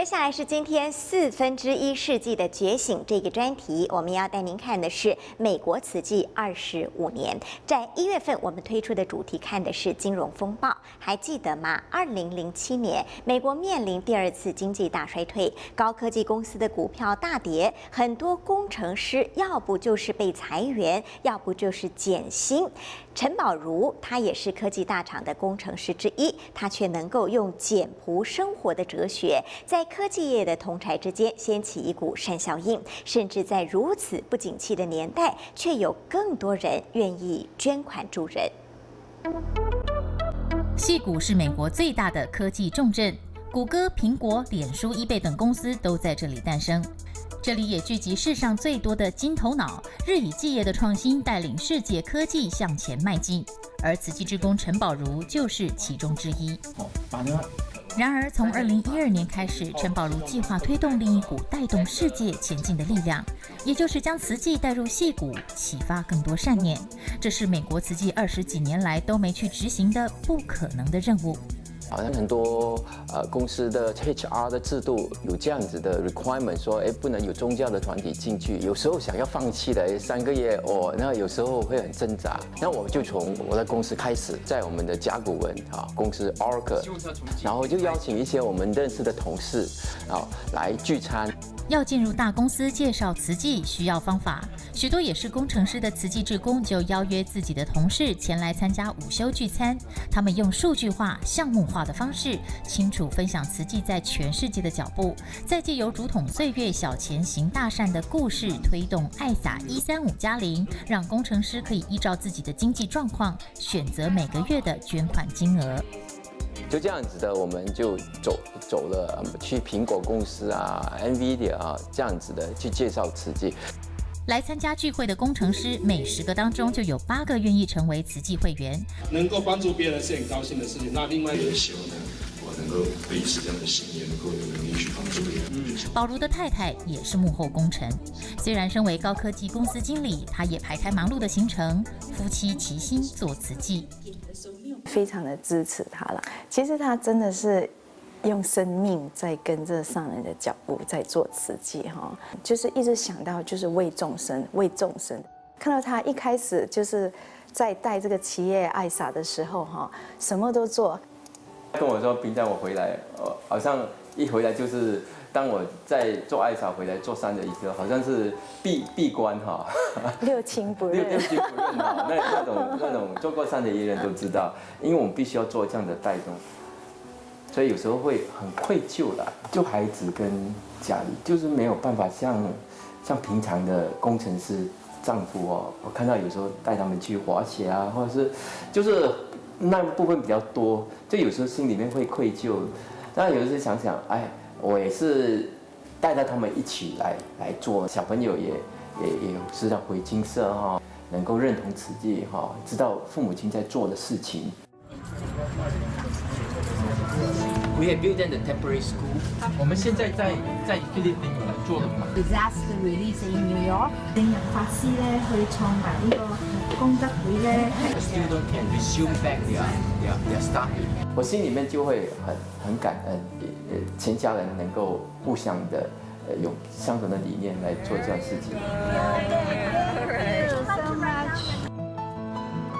接下来是今天1/4世纪的觉醒这个专题，我们要带您看的是美国慈济25年。在1月份，我们推出的主题看的是金融风暴，还记得吗？2007年，美国面临第2次经济大衰退，高科技公司的股票大跌，很多工程师要不就是被裁员，要不就是减薪。陈宝如他也是科技大厂的工程师之一，他却能够用简朴生活的哲学，在科技业的同侪之间掀起一股善效应，甚至在如此不景气的年代，却有更多人愿意捐款助人。矽谷是美国最大的科技重镇，谷歌、苹果、脸书、eBay 等公司都在这里诞生。这里也聚集世上最多的金头脑，日以继夜的创新带领世界科技向前迈进。而慈济志工陈宝如就是其中之一。然而，从2012年开始，陈宝如计划推动另一股带动世界前进的力量，也就是将慈济带入矽谷，启发更多善念。这是美国慈济20几年来都没去执行的不可能的任务。好像很多公司的 HR 的制度有这样子的 requirement， 说不能有宗教的团体进去，有时候想要放弃的3个月那有时候会很挣扎。那我就从我的公司开始，在我们的甲骨文公司 Oracle， 然后就邀请一些我们认识的同事来聚餐。要进入大公司介绍慈济需要方法，许多也是工程师的慈济志工就邀约自己的同事前来参加午休聚餐。他们用数据化、项目化的方式，清楚分享慈济在全世界的脚步，再借由竹筒岁月小钱行大善的故事，推动爱撒135+0，让工程师可以依照自己的经济状况选择每个月的捐款金额。就这样子的，我们就走了，去苹果公司NVIDIA 这样子的去介绍慈济。来参加聚会的工程师，每10个当中就有8个愿意成为慈济会员。能够帮助别人是很高兴的事情。那另外也希望呢，我能够维持这样的信念，能够有能力去帮助别人。宝如的太太也是幕后功臣，虽然身为高科技公司经理，她也排开忙碌的行程，夫妻齐心做慈济。非常的支持他了。其实他真的是用生命在跟着上人的脚步在做慈济哈，就是一直想到就是为众生，为众生。看到他一开始就是在带这个企业爱撒的时候哈，什么都做。跟我说，平常我回来，好像一回来就是当我在做爱撒回来做善的一个，好像是闭关哈，六亲不认，六亲不认哈，那种做过善的艺人都知道，因为我们必须要做这样的带动，所以有时候会很愧疚啦，就孩子跟家里就是没有办法像平常的工程师丈夫我看到有时候带他们去滑雪或者是就是那部分比较多，就有时候心里面会愧疚，但有时候想想，我也是带着他们一起来做，小朋友也知道回金色能够认同慈济知道父母亲在做的事情。We have built the temporary school. 我们现在在菲律宾做了嘛 ？Disaster release in New York， 令人法師咧去創辦呢個功德會咧。The student can resume back their study. 我心里面就會很感恩，全家人能夠互相的有相同的理念來做這樣事情。